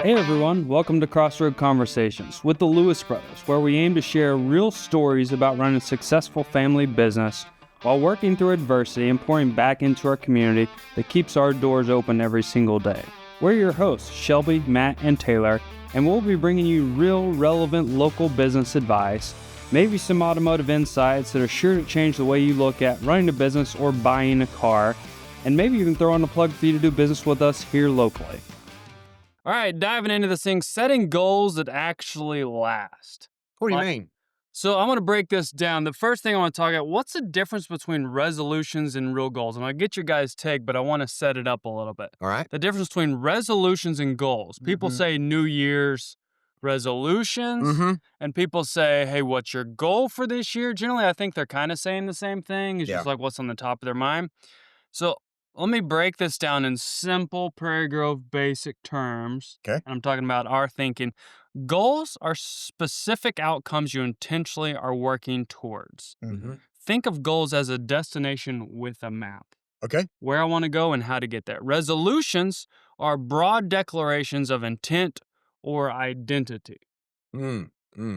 Hey everyone, welcome to Crossroad Conversations with the Lewis brothers, where we aim to share real stories about running a successful family business while working through adversity and pouring back into our community that keeps our doors open every single day. We're your hosts, Shelby, Matt, and Taylor, and we'll be bringing you real, relevant local business advice, maybe some automotive insights that are sure to change the way you look at running a business or buying a car, and maybe even throw in a plug for you to do business with us here locally. All right, diving into this thing, setting goals that actually last. What do you mean? So I'm going to break this down. The first thing I want to talk about, what's the difference between resolutions and real goals? And I'll get your guys' take, but I want to set it up a little bit. All right. The difference between resolutions and goals. People say New Year's resolutions, and people say, hey, what's your goal for this year? Generally, I think they're kind of saying the same thing. It's just like what's on the top of their mind. So let me break this down in simple Prairie Grove basic terms. Okay. I'm talking about our thinking. Goals are specific outcomes you intentionally are working towards. Think of goals as a destination with a map. Okay. Where I want to go and how to get there. Resolutions are broad declarations of intent or identity.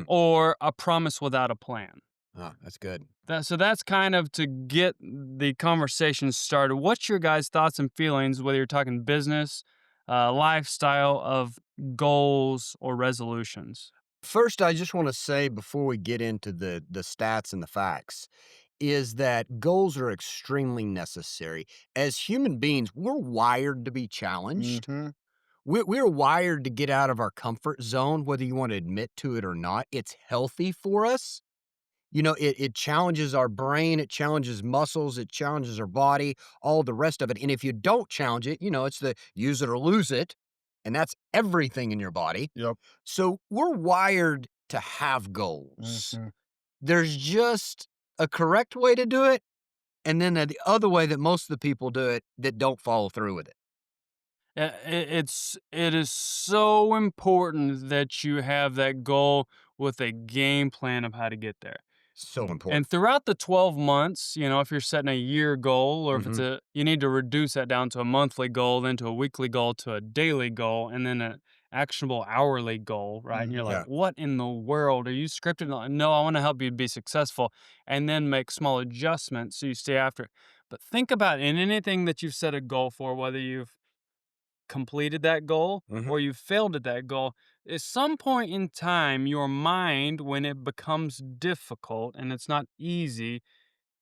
Or a promise without a plan. Oh, that's good. So that's kind of to get the conversation started. What's your guys' thoughts and feelings, whether you're talking business, lifestyle, of goals or resolutions? First, I just want to say before we get into the stats and the facts, is that goals are extremely necessary. As human beings, we're wired to be challenged. We're wired to get out of our comfort zone, whether you want to admit to it or not. It's healthy for us. You know, it challenges our brain, it challenges muscles, it challenges our body, all the rest of it. And if you don't challenge it, you know, it's the use it or lose it. And that's everything in your body. Yep. So we're wired to have goals. There's just a correct way to do it, and then the other way that most of the people do it that don't follow through with it. It is so important that you have that goal with a game plan of how to get there. So important. And throughout the 12 months, you know, if you're setting a year goal, or if it's you need to reduce that down to a monthly goal, then to a weekly goal, to a daily goal, and then an actionable hourly goal, right? And you're like, what in the world? Are you scripted? No, I want to help you be successful, and then make small adjustments so you stay after it. But think about in anything that you've set a goal for, whether you've completed that goal or you failed at that goal, at some point in time, your mind, when it becomes difficult and it's not easy,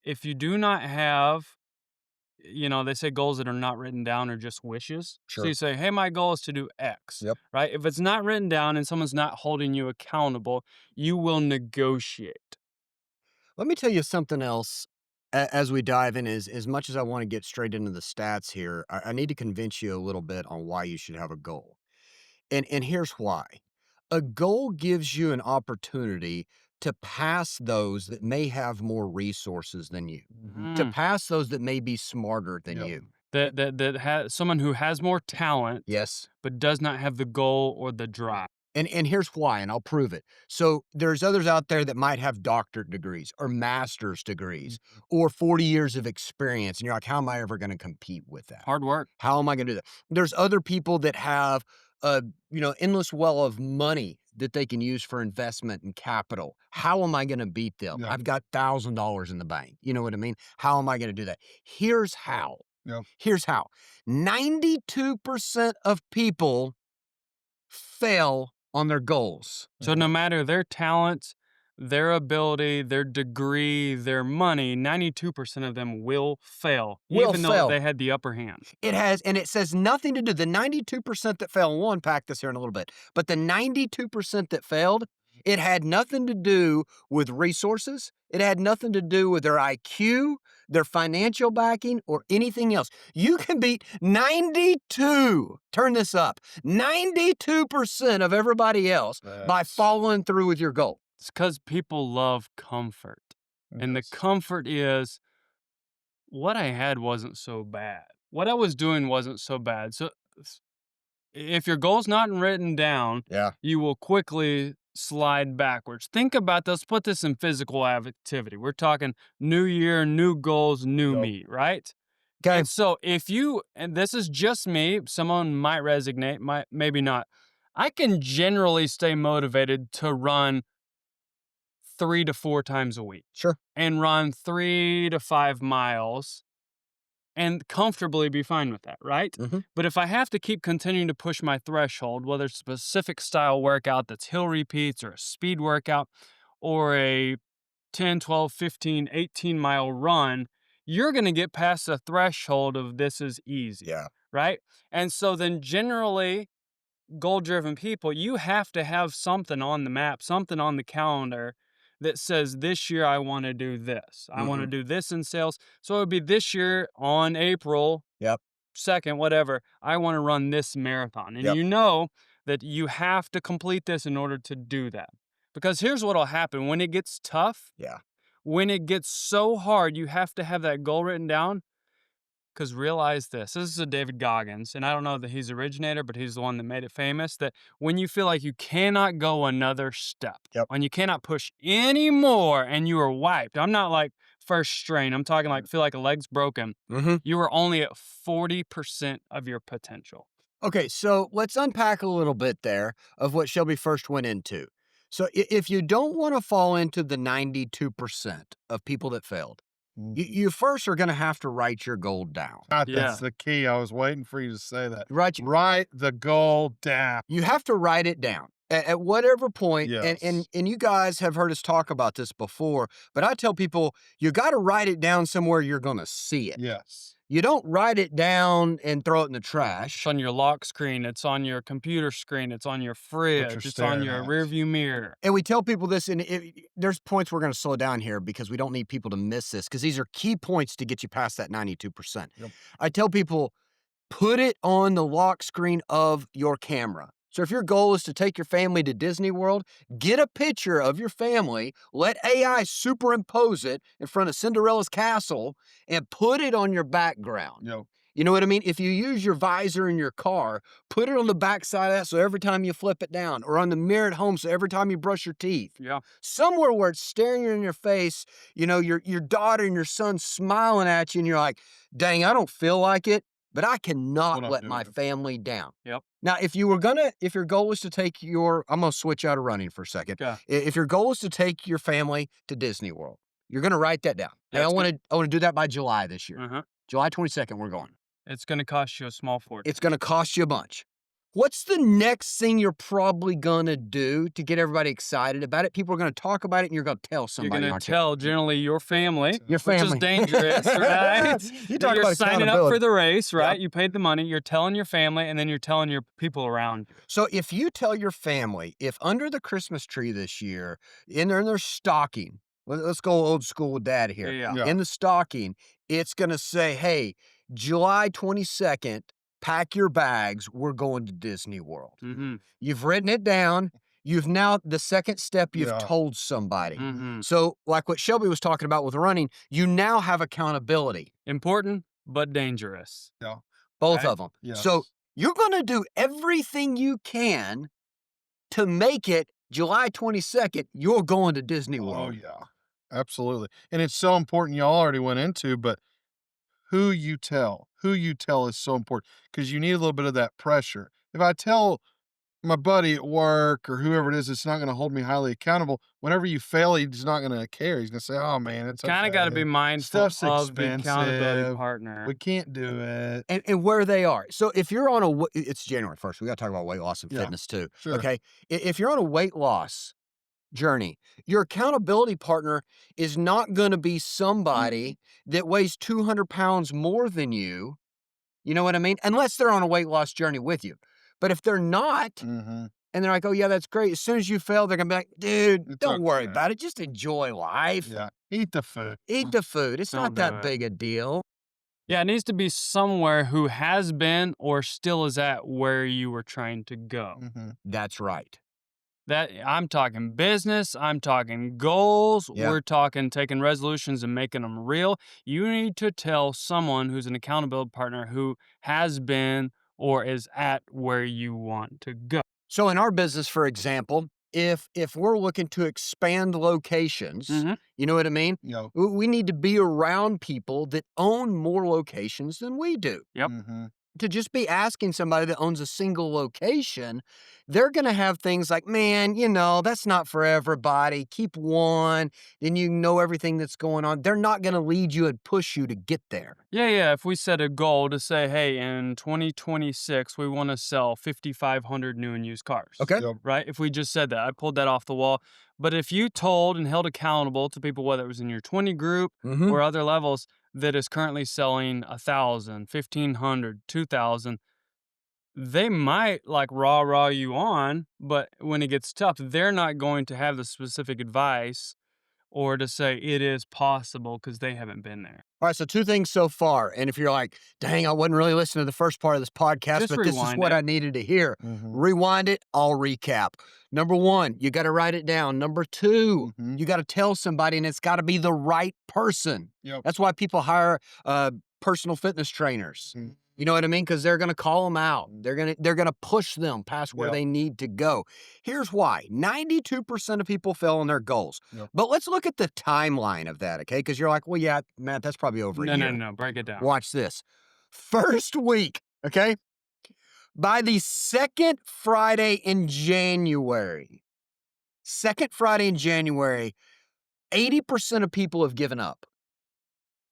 if you do not have, you know, they say goals that are not written down are just wishes. Sure. So you say, hey, my goal is to do X, right? If it's not written down and someone's not holding you accountable, you will negotiate. Let me tell you something else as we dive in. As much as I want to get straight into the stats here, I need to convince you a little bit on why you should have a goal. And here's why. A goal gives you an opportunity to pass those that may have more resources than you, to pass those that may be smarter than you. That has someone who has more talent, Yes. but does not have the goal or the drive. And here's why, and I'll prove it. So there's others out there that might have doctorate degrees or master's degrees or 40 years of experience. And you're like, how am I ever going to compete with that? Hard work. How am I going to do that? There's other people that have a, endless well of money that they can use for investment and capital. How am I going to beat them? Yeah. I've got $1,000 in the bank. You know what I mean? How am I going to do that? Here's how. Here's how. 92% of people fail on their goals. So no matter their talent, their ability, their degree, their money, 92% of them will fail, even though they had the upper hand. It has, and it says nothing to do. The 92% that failed, we'll unpack this here in a little bit, but the 92% that failed, it had nothing to do with resources. It had nothing to do with their IQ, their financial backing, or anything else. You can beat 92, turn this up, 92% of everybody else by following through with your goal. It's because people love comfort. And the comfort is, what I had wasn't so bad. What I was doing wasn't so bad. So if your goal's not written down, you will quickly slide backwards. Think about this. Put this in physical activity. We're talking new year, new goals, new me, right? Okay. And so if you, and this is just me, someone might resonate, maybe not. I can generally stay motivated to run 3 to 4 times a week Sure. and run 3 to 5 miles and comfortably be fine with that, right? Mhm. But if I have to keep continuing to push my threshold, whether it's a specific style workout that's hill repeats or a speed workout or a 10, 12, 15, 18-mile run, you're going to get past the threshold of this is easy, Yeah. right? And so then generally, goal driven people, you have to have something on the map, something on the calendar that says this year I want to do this. I want to Mhm. do this in sales. So it would be this year on April Yep. 2nd, whatever, I want to run this marathon. And Yep. you know that you have to complete this in order to do that. Because here's what'll happen when it gets tough, Yeah. when it gets so hard, you have to have that goal written down. Because realize this is a David Goggins, and I don't know that he's the originator, but he's the one that made it famous. That when you feel like you cannot go another step, Yep. when you cannot push any more and you are wiped, I'm not like first strain, I'm talking like feel like a leg's broken. Mhm. You are only at 40% of your potential. Okay, so let's unpack a little bit there of what Shelby first went into. So if you don't wanna fall into the 92% of people that failed, Mhm. you first are gonna have to write your goal down. God, Yeah. that's the key. I was waiting for you to say that. Write Write the goal down. You have to write it down at whatever point, and Yes. you guys have heard us talk about this before, but I tell people, you gotta write it down somewhere you're gonna see it. Yes. You don't write it down and throw it in the It's trash. on your lock screen, it's on your computer screen, it's on your What you're fridge, it's on staring your at. rearview mirror. And we tell people this, and there's points we're gonna slow down here because we don't need people to miss this, because these are key points to get you past that 92%. Yep. I tell people, put it on the lock screen of your camera. So if your goal is to take your family to Disney World, get a picture of your family, let AI superimpose it in front of Cinderella's castle, and put it on your background. Yep. You know what I mean? If you use your visor in your car, put it on the back side of that so every time you flip it down, or on the mirror at home so every time you brush your teeth. Yeah. Somewhere where it's staring you in your face, you know, your daughter and your son smiling at you, and you're like, dang, I don't feel like it, but I cannot What I'm let my doing. family down. Yep. Now, if your goal is to take I'm gonna switch out of running for a second. Yeah. If your goal is to take your family to Disney World, you're gonna write that down. Hey, Yeah, it's I wanna do that by July this year. Uh-huh. July 22nd, we're going. It's gonna cost you a small fortune. It's gonna cost you a bunch. What's the next thing you're probably gonna do to get everybody excited about it? People are gonna talk about it, and you're gonna tell You're somebody, gonna aren't you? tell generally your family, Your which is family. dangerous, right? You That talk you're about signing up for accountability. the race, right? Yep. You paid the money, you're telling your family, and then you're telling your people around you. So if you tell your family, if under the Christmas tree this year, in their stocking, let's go old school with dad here. Yeah. Yeah. In the stocking, it's gonna say, hey, July 22nd, pack your bags, we're going to Disney World. Mhm. You've written it down. You've now, the second step, you've Yeah. told somebody. Mhm. So, like what Shelby was talking about with running, you now have accountability, Important, but dangerous. Yeah. both Right? of them. Yes. So, you're going to do everything you can to make it July 22nd, you're going to Disney Oh World. yeah. Absolutely. And it's so important. Y'all already went into, but who you tell is so important because you need a little bit of that pressure. If I tell my buddy at work or whoever it is, it's not going to hold me highly accountable. Whenever you fail, he's not going to care. He's going to say, "Oh man, it's Kinda gotta be okay. mindful Stuff's of the accountability expensive. partner. We can't do it." And where they are. So, if you're on it's January 1st, we got to talk about weight loss and Yeah, fitness too. sure. Okay. If you're on a weight loss journey, your accountability partner is not going to be somebody that weighs 200 pounds more than you. You know what I mean? Unless they're on a weight loss journey with you. But if they're not, Mm-hmm. and they're like, oh, yeah, that's great. As soon as you fail, they're going to be like, dude, It's don't worry okay. about it. Just enjoy life. Yeah. Eat the food. Eat the food. It's Don't not do that it. big a deal. Yeah, it needs to be somewhere who has been or still is at where you were trying to go. Mm-hmm. That's right. That I'm talking business, I'm talking goals, Yeah. we're talking taking resolutions and making them real. You need to tell someone who's an accountability partner who has been or is at where you want to go. So in our business, for example, if we're looking to expand locations, Mhm. you know what I mean? You know. We need to be around people that own more locations than we do. Yep. Mm-hmm. to just be asking somebody that owns a single location, they're gonna have things like, "Man, that's not for everybody. Keep one, then you know everything that's going on." They're not gonna lead you and push you to get there. Yeah, yeah. If we set a goal to say, hey, in 2026, we want to sell 5,500 new and used cars, Okay? Yep. right? If we just said that, I pulled that off the wall. But if you told and held accountable to people, whether it was in your 20 group Mhm. or other levels, that is currently selling 1,000, 1,500, 2,000, they might like rah you on, but when it gets tough, they're not going to have the specific advice or to say it is possible because they haven't been there. All right, so 2 things so far, and if you're like, "Dang, I wasn't really listening to the first part of this podcast, Just but this is rewind what it. I needed to hear." Mhm. Rewind it, I'll recap. Number 1, you gotta write it down. Number 2, Mhm. you gotta tell somebody, and it's gotta be the right person. Yep. That's why people hire, personal fitness trainers. Mhm. You know what I mean? Because 'Cause they're gonna call them out. They're gonna push them past where Yep. they need to go. Here's why: 92% of people fail on their goals. Yep. But let's look at the timeline of that, okay? Because 'Cause you're like, "Well, yeah, Matt, that's probably over a No, no, year." no. Break it down. Watch this. First week, okay? By the second Friday in January, 80% of people have given up.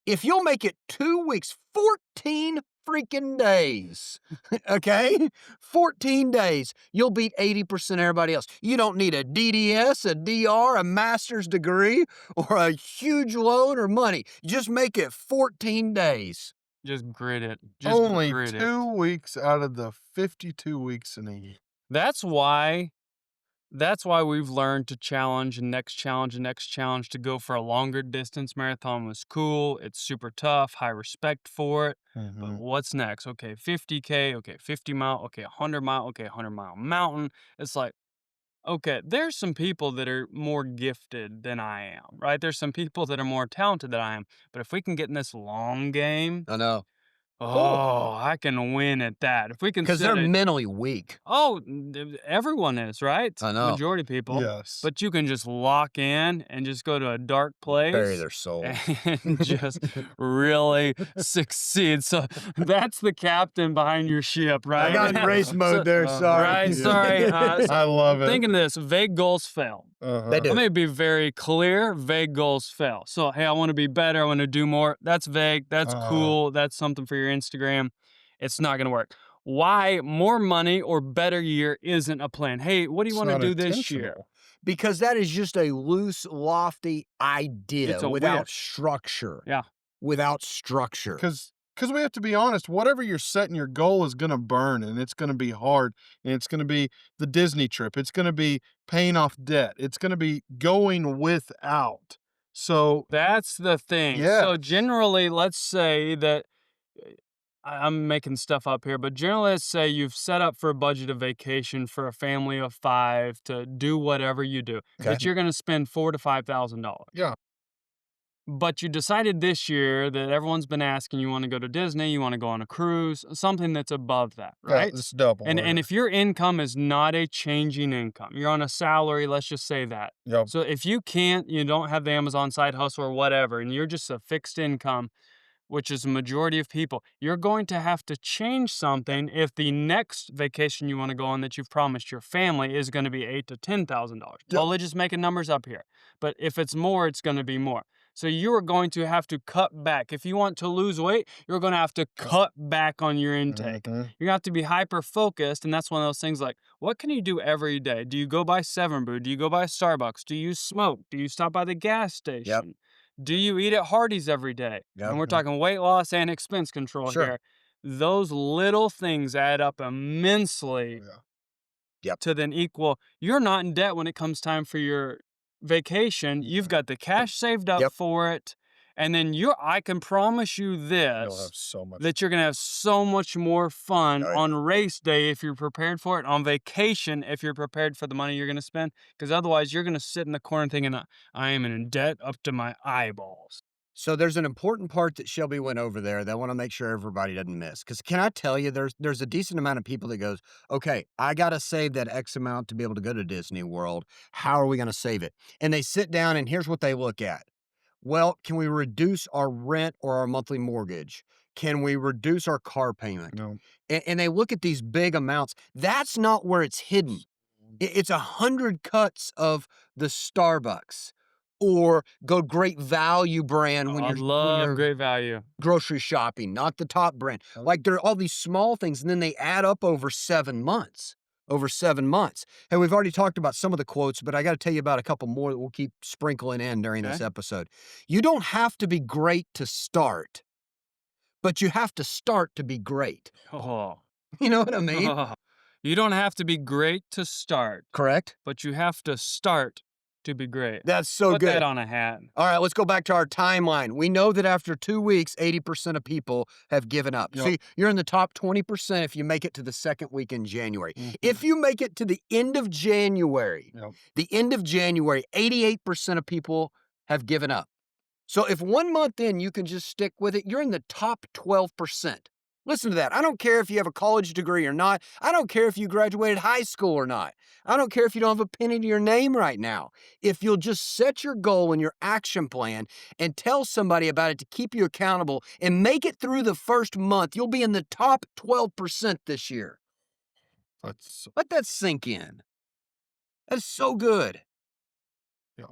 If you'll make it 2 weeks, 14 freaking days, okay? 14 days, you'll beat 80% of everybody else. You don't need a DDS, a DR, a master's degree, or a huge loan or money. Just make it 14 days. Just grit it. Just Only grit it. 2 weeks out of the 52 weeks in a year. That's why that's why we've learned to challenge and next challenge and next challenge to go for a longer distance. Marathon was cool. It's super tough. High respect for it. But Mhm. what's next? Okay, 50K. Okay, 50 mile. Okay, 100 mile. Okay, 100-mile mountain. It's like, okay, there's some people that are more gifted than I am, right? There's some people that are more talented than I am. But if we can get in this long game, I know. Oh, oh, I can win at that. If we can because they're set it. mentally weak. Oh, everyone is, right? I know. Majority of people. Yes. But you can just lock in and just go to a dark Bury place their soul. and just really succeed. So that's the captain behind your ship, right? I got in race mode So, there, sorry. right, sorry. I love it. Thinking this, vague goals fail. Uh-huh. They do. Let me be very clear. Vague goals fail. So, hey, I want to be better. I want to do more. That's vague. That's cool. That's something for your Instagram. It's not going to work. Why more money or better year isn't a plan? Hey, what do you It's want to not do this year? intentional. Because that is just a loose, lofty idea It's a without wish. structure. Yeah. Without structure. Because we have to be honest, whatever you're setting your goal is gonna burn, and it's gonna be hard, and it's gonna be the Disney trip, it's gonna be paying off debt, it's gonna be going without. So, That's the thing. So, yes. generally, let's say that I'm making stuff up here, but generally, let's say you've set up for a budget of vacation for a family of 5 to do whatever you do, Okay. that you're going to spend $4,000 to $5,000. Yeah. But you decided this year that everyone's been asking, you want to go to Disney, you want to go on a cruise, something that's above that, Yeah, right? it's double, And right? if your income is not a changing income, you're on a salary, let's just say that. Yep. So if you don't have the Amazon side hustle or whatever, and you're just a fixed income, which is a majority of people, you're going to have to change something if the next vacation you want to go on that you've promised your family is going to be $8,000 to $10,000. Yep. Totally just making numbers up here. But if it's more, it's going to be more. So you are going to have to cut back. If you want to lose weight, you're going to have to cut back on your intake. Mhm. You're going to have to be hyper focused. And that's one of those things like, what can you do every day? Do you go by Seven Brew? Do you go by Starbucks? Do you smoke? Do you stop by the gas station? Do you eat at Hardee's every day? Yep. And we're talking weight loss and expense control Sure. here. Those little things add up immensely Yeah. Yep. to then equal. You're not in debt when it comes time for your vacation. You've got the cash saved up Yep. for it. And then I can promise you You'll this, have so much. that you're going to have so much more fun Oh, yeah. on race day if you're prepared for it, on vacation if you're prepared for the money you're going to spend. Because otherwise, you're going to sit in the corner thinking, I am in debt up to my eyeballs. So there's an important part that Shelby went over there that I want to make sure everybody doesn't miss. Because can I tell you, there's a decent amount of people that goes, okay, I got to save that X amount to be able to go to Disney World. How are we going to save it? And they sit down and here's what they look at. Well, can we reduce our rent or our monthly mortgage? Can we reduce our car payment? No. And they look at these big amounts. That's not where it's hidden. It's 100 cuts of the Starbucks or go Great Value brand when I love you're great value. grocery shopping, not the top brand. Oh. Like, there are all these small things, and then they add up over 7 months. Over 7 months. And we've already talked about some of the quotes, but I gotta tell you about a couple more that we'll keep sprinkling in during this Okay. episode. You don't have to be great to start, but you have to start to be great. Oh. You know what I mean? You don't have to be great to start, Correct? but you have to start to be great. That's so Put that good. on a hat. All right, let's go back to our timeline. We know that after 2 weeks, 80% of people have given up. Yep. See, you're in the top 20% if you make it to the second week in January. Mhm. If you make it to the end of January, Yep. 88% of people have given up. So if 1 month in you can just stick with it, you're in the top 12%. Listen to that. I don't care if you have a college degree or not. I don't care if you graduated high school or not. I don't care if you don't have a penny to your name right now. If you'll just set your goal and your action plan and tell somebody about it to keep you accountable and make it through the first month, you'll be in the top 12% this year. That's Let that sink in. That's so good. yeah.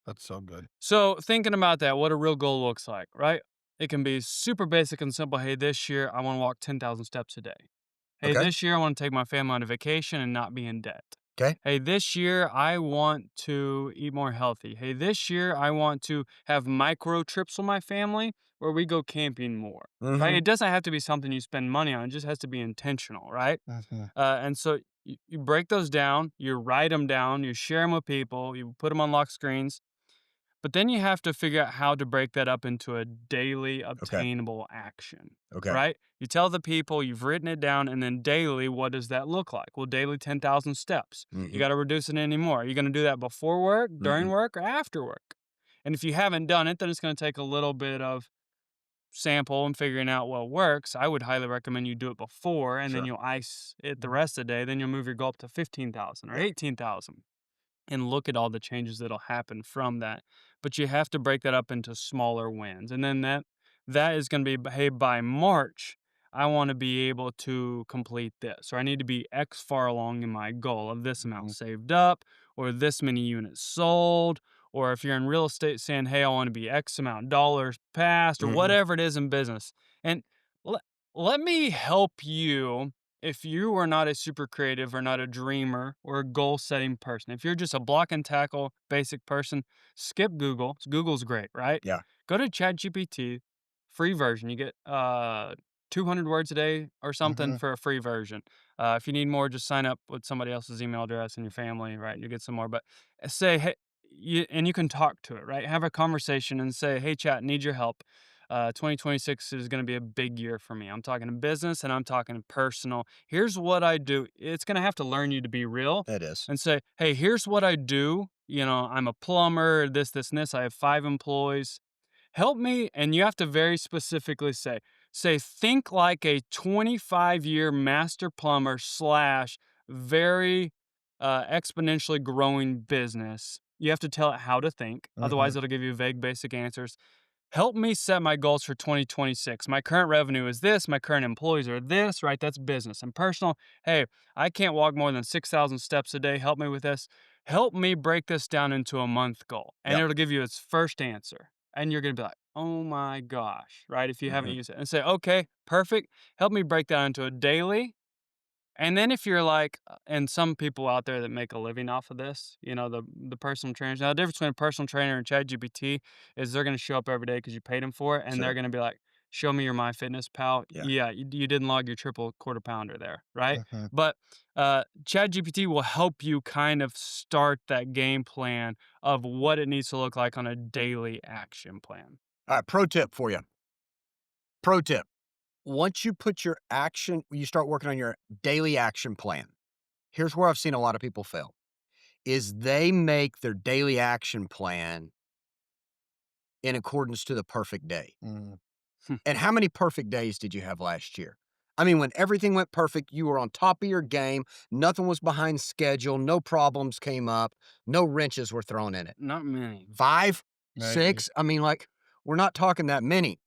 That's so good. So, thinking about that, what a real goal looks like, right? It can be super basic and simple. Hey, this year I want to walk 10,000 steps a day. Hey, Okay. this year I want to take my family on a vacation and not be in debt. Okay. Hey, this year I want to eat more healthy. Hey, this year I want to have micro trips with my family where we go camping more, right? Mm-hmm. It doesn't have to be something you spend money on. It just has to be intentional, right? Mhm. And so you break those down, you write them down, you share them with people, you put them on lock screens. But then you have to figure out how to break that up into a daily Okay. obtainable action, Okay. right? You tell the people you've written it down, and then daily, what does that look like? Well, daily 10,000 steps. You Mm-hmm. got to reduce it anymore. Are you going to do that before work, during Mm-mm. work, or after work? And if you haven't done it, then it's going to take a little bit of sample and figuring out what works. I would highly recommend you do it before, and then Sure. you'll ice it the Mhm. rest of the day. Then you'll move your goal up to 15,000 or Yeah. 18,000 and look at all the changes that'll happen from that. But you have to break that up into smaller wins. And then that is going to be, hey, by March, I want to be able to complete this, or I need to be X far along in my goal of this amount Mhm. saved up, or this many units sold, or if you're in real estate saying, hey, I want to be X amount dollars passed, or Mm-hmm. whatever it is in business. And let, let me help you if you are not a super creative or not a dreamer or a goal setting person. If you're just a block and tackle basic person, skip Google. Google's great, right? Yeah. Go to ChatGPT, free version. You get 200 words a day or something Mhm. for a free version. If you need more, just sign up with somebody else's email address and your family, right? You get some more. But say, hey, and you can talk to it, right? Have a conversation and say, hey, chat, need your help. 2026 is going to be a big year for me. I'm talking business and I'm talking personal. Here's what I do. It's going to have to learn you to be real It is. and say, hey, here's what I do. You know, I'm a plumber, this, and this. I have 5 employees. Help me. And you have to very specifically say, think like a 25-year master plumber slash very exponentially growing business. You have to tell it how to think. Otherwise, Mhm. it'll give you vague, basic answers. Help me set my goals for 2026. My current revenue is this. My current employees are this, right? That's business and personal. Hey, I can't walk more than 6,000 steps a day. Help me with this. Help me break this down into a month goal. And Yep. it'll give you its first answer. And you're going to be like, oh my gosh, right? If you haven't Mm-hmm. used it and say, okay, perfect. Help me break that into a daily. And then if you're like, and some people out there that make a living off of this, you know, the personal trainers. Now, the difference between a personal trainer and ChatGPT is they're going to show up every day because you paid them for it, and they're Sure. going to be like, "Show me your MyFitnessPal." Yeah. Yeah, you didn't log your triple quarter pounder there, right? Mhm. But ChatGPT will help you kind of start that game plan of what it needs to look like on a daily action plan. All right, pro tip for you. Pro tip. Once you start working on your daily action plan. Here's where I've seen a lot of people fail, is they make their daily action plan in accordance to the perfect day. Mm. And how many perfect days did you have last year? I mean, when everything went perfect, you were on top of your game, nothing was behind schedule, no problems came up, no wrenches were thrown in it. Not many. 5, Maybe. 6? I mean, like, we're not talking that many.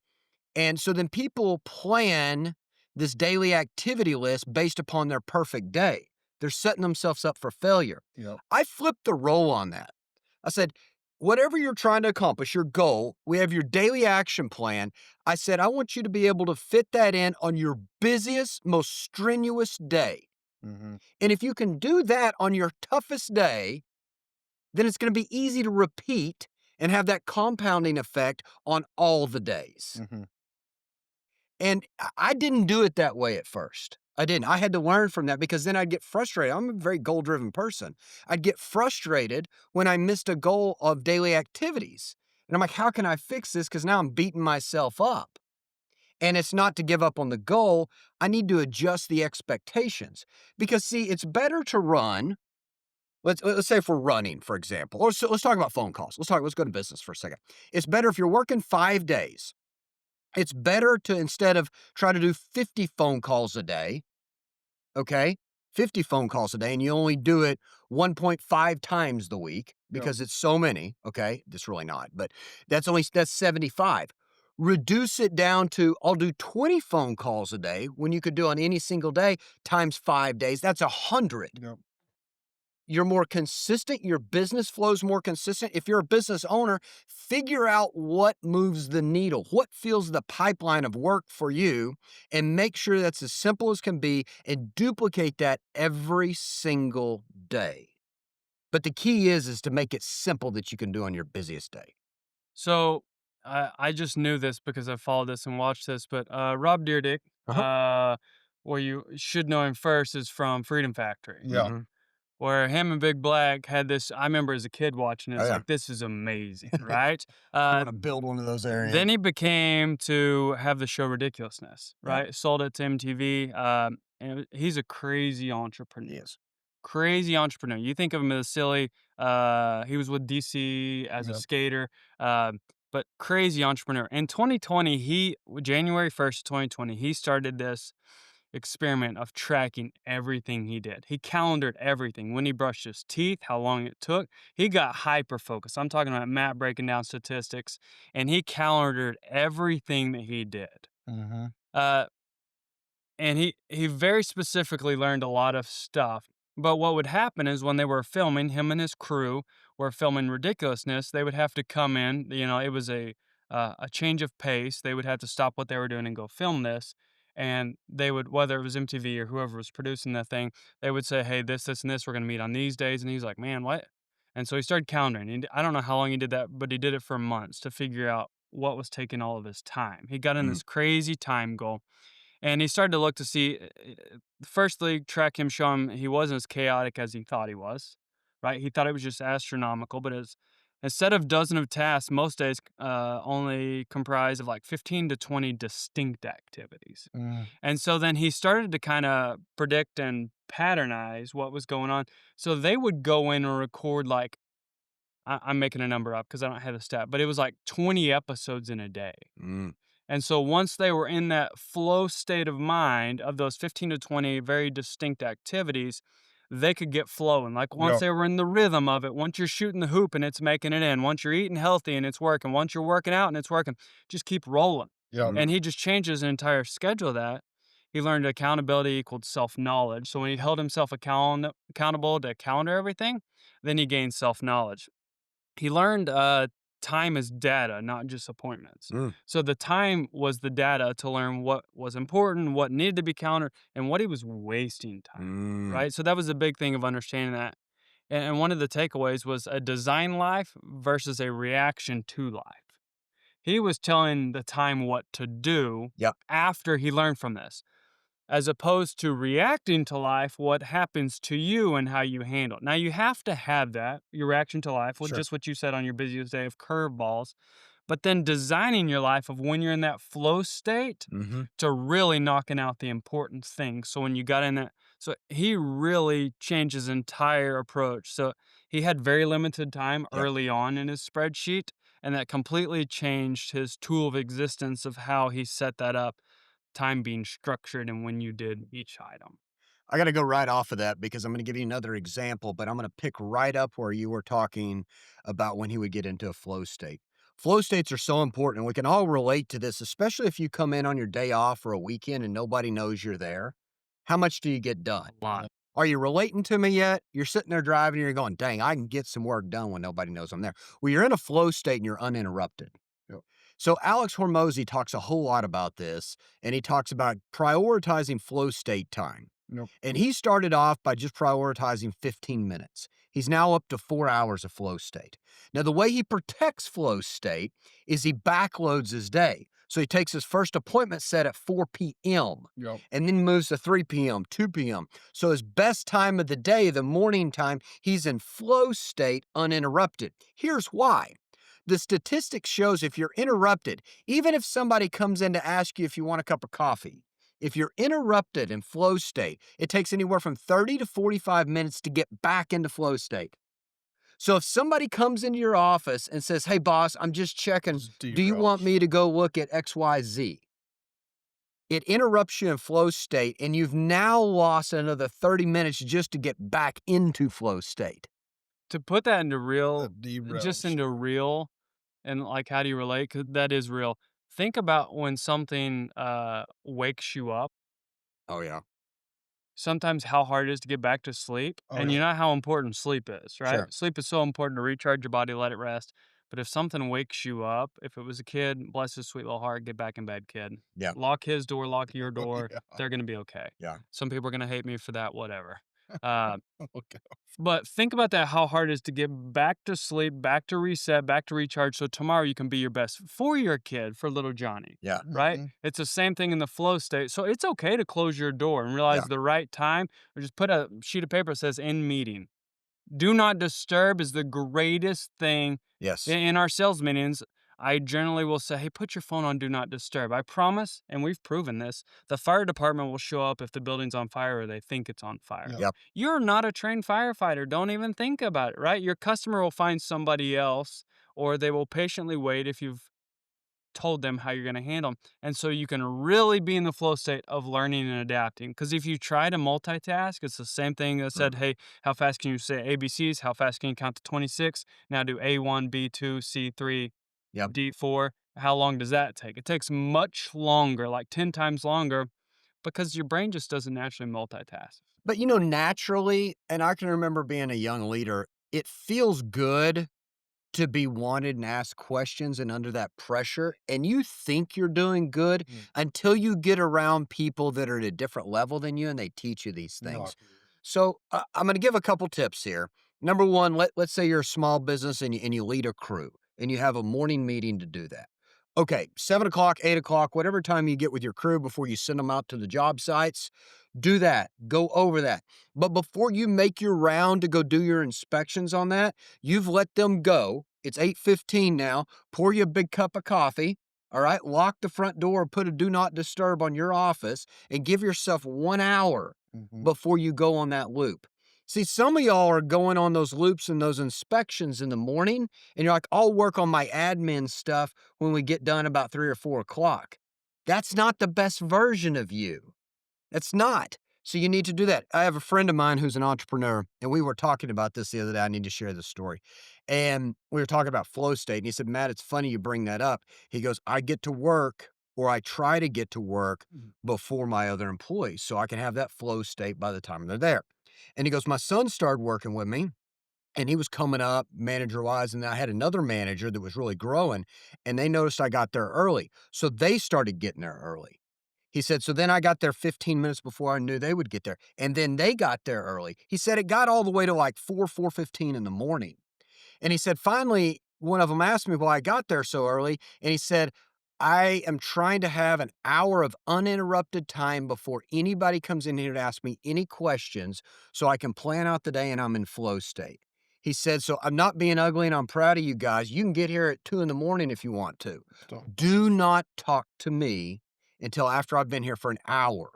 And so then people plan this daily activity list based upon their perfect day. They're setting themselves up for failure. Yep. I flipped the role on that. I said, whatever you're trying to accomplish, your goal, we have your daily action plan. I said, I want you to be able to fit that in on your busiest, most strenuous day. Mhm. And if you can do that on your toughest day, then it's going to be easy to repeat and have that compounding effect on all the days. Mhm. And I didn't do it that way at first. I didn't. I had to learn from that because then I'd get frustrated. I'm a very goal driven person. I'd get frustrated when I missed a goal of daily activities. And I'm like, how can I fix this? Because now I'm beating myself up. And it's not to give up on the goal. I need to adjust the expectations. Because, see, it's better to run. Let's say if we're running, for example, or so let's talk about phone calls. Let's go to business for a second. It's better if you're working 5 days. It's better to instead of try to do 50 phone calls a day, okay? 50 phone calls a day, and you only do it 1.5 times the week Yep. because it's so many, okay? That's really not, but that's 75. Reduce it down to I'll do 20 phone calls a day when you could do on any single day times 5 days. That's 100. Yep. You're more consistent, your business flows more consistent. If you're a business owner, figure out what moves the needle, what fills the pipeline of work for you, and make sure that's as simple as can be and duplicate that every single day. But the key is to make it simple that you can do on your busiest day. So I just knew this because I followed this and watched this, but Rob Dyrdek, Uh-huh. where you should know him first, is from Freedom Factory, Yeah. Mhm. where him and Big Black had this. I remember as a kid watching it, Oh, it's yeah. like, this is amazing, right? I Uh, wanna build one of those then areas. he became to have the show Ridiculousness, Yeah, right? Sold it to MTV. And he's a crazy he entrepreneur. is. Crazy entrepreneur. You think of him as silly. He was with DC as a Yep. skater, but crazy entrepreneur. In 2020, January 1st, 2020, he started this experiment of tracking everything he did. He calendared everything. When he brushed his teeth, how long it took. He got hyper focused. I'm talking about Matt breaking down statistics, and he calendared everything that he did. Mhm. Uh, and he very specifically learned a lot of stuff. But what would happen is when they were filming, him and his crew were filming Ridiculousness, they would have to come in. It was a change of pace. They would have to stop what they were doing and go film this. And they would, whether it was MTV or whoever was producing that thing, they would say, "Hey, this, and this, we're going to meet on these days." And he's like, "Man, what?" And so he started counting. And I don't know how long he did that, but he did it for months to figure out what was taking all of his time. He got in Mm, this crazy time goal, and he started to look to see, firstly, track him, show him he wasn't as chaotic as he thought he was, right? He thought it was just astronomical, but a set of dozen of tasks most days only comprise of like 15 to 20 distinct activities. Mm. And so then he started to kind of predict and patternize what was going on. So they would go in and record like, I'm making a number up because I don't have the stat, but it was like 20 episodes in a day. mm, And so once they were in that flow state of mind of those 15 to 20 very distinct activities, they could get flowing. Like once Yep. they were in the rhythm of it, once you're shooting the hoop and it's making it in, once you're eating healthy and it's working, once you're working out and it's working, just keep rolling. Yep. mm, And he just changed his entire schedule of that. He learned accountability equaled self knowledge. So when he held himself accountable to calendar everything, then he gained self knowledge. He learned time is data, not just appointments. mm, So the time was the data to learn what was important, what needed to be countered, and what he was wasting time. mm. Right. So that was a big thing of understanding that. And one of the takeaways was a design life versus a reaction to life. He was telling the time what to do Yep, after he learned from this, as opposed to reacting to life, what happens to you and how you handle it. Now, you have to have that, your reaction to life, well, sure. just what you said on your busiest day of curveballs, but then designing your life of when you're in that flow state Mhm. to really knocking out the important things. So when you got in that, so he really changed his entire approach. So he had very limited time Yep. early on in his spreadsheet, and that completely changed his tool of existence of how he set that up, time being structured and when you did each item. I gotta go right off of that because I'm gonna give you another example, but I'm gonna pick right up where you were talking about when he would get into a flow state. Flow states are so important, and we can all relate to this, especially if you come in on your day off or a weekend and nobody knows you're there. How much do you get done? A lot. Are you relating to me yet? You're sitting there driving and you're going, dang, I can get some work done when nobody knows I'm there. Well, you're in a flow state and you're uninterrupted. Yep. So Alex Hormozy talks a whole lot about this, and he talks about prioritizing flow state time. Yep. And he started off by just prioritizing 15 minutes. He's now up to 4 hours of flow state. Now, the way he protects flow state is he backloads his day. So he takes his first appointment set at 4 p.m. Yep. and then moves to 3 p.m., 2 p.m. So his best time of the day, the morning time, he's in flow state uninterrupted. Here's why. The statistics shows if you're interrupted, even if somebody comes in to ask you if you want a cup of coffee, if you're interrupted in flow state, it takes anywhere from 30 to 45 minutes to get back into flow state. So if somebody comes into your office and says, hey, boss, I'm just checking, Just do you derail. want me to go look at XYZ? It interrupts you in flow state, and you've now lost another 30 minutes just to get back into flow state. To put that into real That just derails. into real and, like, how do you relate? 'Cause that is real. Think about when something, wakes you up, Oh, yeah. sometimes how hard it is to get back to sleep, Oh, and yeah. you know how important sleep is, right? Sure. Sleep is so important to recharge your body, let it rest, but if something wakes you up, if it was a kid, bless his sweet little heart, get back in bed, kid. Yeah. Lock his door, lock your Oh, door, yeah. they're gonna be okay. Yeah. Some people are gonna hate me for that, whatever. Uh Okay. But think about that, how hard it is to get back to sleep, back to reset, back to recharge, so tomorrow you can be your best for your kid, for little Johnny, Yeah. right? Mhm. It's the same thing in the flow state. So it's okay to close your door and realize Yeah. the right time, or just put a sheet of paper that says end meeting. Do not disturb is the greatest thing Yes. in our sales meetings. I generally will say, hey, put your phone on do not disturb. I promise, and we've proven this, the fire department will show up if the building's on fire or they think it's on fire. Yep. Yep. You're not a trained firefighter. Don't even think about it, right? Your customer will find somebody else, or they will patiently wait if you've told them how you're going to handle them. And so you can really be in the flow state of learning and adapting. Because if you try to multitask, it's the same thing that said, Mhm. hey, how fast can you say ABCs? How fast can you count to 26? Now do A1, B2, C3, Yep. D4. How long does that take? It takes much longer, like 10 times longer, because your brain just doesn't naturally multitask. But, naturally, and I can remember being a young leader, it feels good to be wanted and asked questions and under that pressure, and you think you're doing good Mm. until you get around people that are at a different level than you and they teach you these No. things. So I'm going to give a couple tips here. Number one, let's say you're a small business and you lead a crew and you have a morning meeting to do that. Okay, 7 o'clock, 8 o'clock, whatever time you get with your crew before you send them out to the job sites, do that. Go over that. But before you make your round to go do your inspections on that, you've let them go. It's 8:15 now. Pour you a big cup of coffee. All right. Lock the front door, put a do not disturb on your office, and give yourself 1 hour Mhm. before you go on that loop. See, some of y'all are going on those loops and those inspections in the morning, and you're like, I'll work on my admin stuff when we get done about 3 or 4 o'clock. That's not the best version of you. It's not. So you need to do that. I have a friend of mine who's an entrepreneur, and we were talking about this the other day. I need to share this story. And we were talking about flow state. And he said, Matt, it's funny you bring that up. He goes, I get to work or I try to get to work Mhm. before my other employees so I can have that flow state by the time they're there. And he goes, my son started working with me and he was coming up manager wise. And I had another manager that was really growing and they noticed I got there early. So they started getting there early. He said, so then I got there 15 minutes before I knew they would get there. And then they got there early. He said it got all the way to like 4:15 in the morning. And he said, finally, one of them asked me why I got there so early. And he said, I am trying to have an hour of uninterrupted time before anybody comes in here to ask me any questions so I can plan out the day and I'm in flow state. He said, so I'm not being ugly and I'm proud of you guys. You can get here at 2 in the morning if you want to. So Do not talk to me until after I've been here for an hour.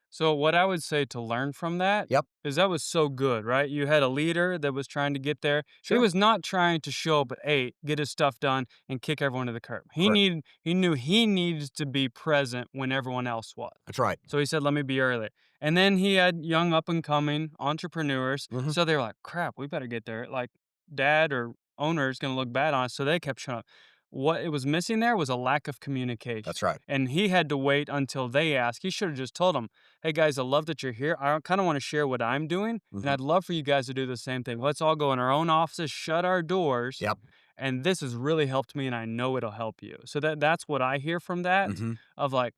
So what I would say to learn from that Yep. is that was so good, right? You had a leader that was trying to get there. He Sure. was not trying to show up at 8, get his stuff done, and kick everyone to the curb. Correct. He knew he needed to be present when everyone else was. That's right. So he said, let me be early. And then he had young up and coming entrepreneurs. Mhm. So they were like, crap, we better get there. Like dad or owner is going to look bad on us. So they kept showing up. what it was missing there was a lack of communication. That's right. And he had to wait until they asked. He should have just told them, hey guys, I love that you're here. I kind of want to share what I'm doing. And Mhm. I'd love for you guys to do the same thing. Let's all go in our own offices, shut our doors. Yep. And this has really helped me, and I know it'll help you. So that's what I hear from that, Mhm. of like,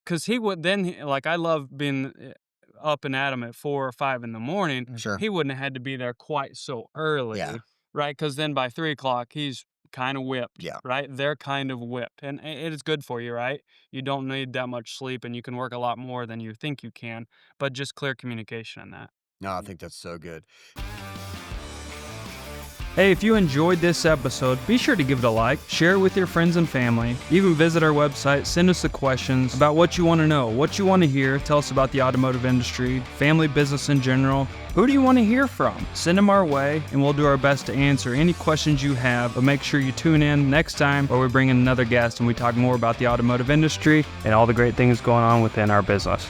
because he would then, like, I love being up and at him at 4 or 5 in the morning. Sure. He wouldn't have had to be there quite so Yeah. early, right? Because then by 3 o'clock, he's kind of whipped, Yeah. right? They're kind of whipped, and it is good for you, right? You don't need that much sleep, and you can work a lot more than you think you can, but just clear communication in that. No, I think that's so good. Hey, if you enjoyed this episode, be sure to give it a like, share it with your friends and family. Even visit our website, send us the questions about what you want to know, what you want to hear. Tell us about the automotive industry, family business in general. Who do you want to hear from? Send them our way, and we'll do our best to answer any questions you have. But make sure you tune in next time where we bring in another guest and we talk more about the automotive industry and all the great things going on within our business.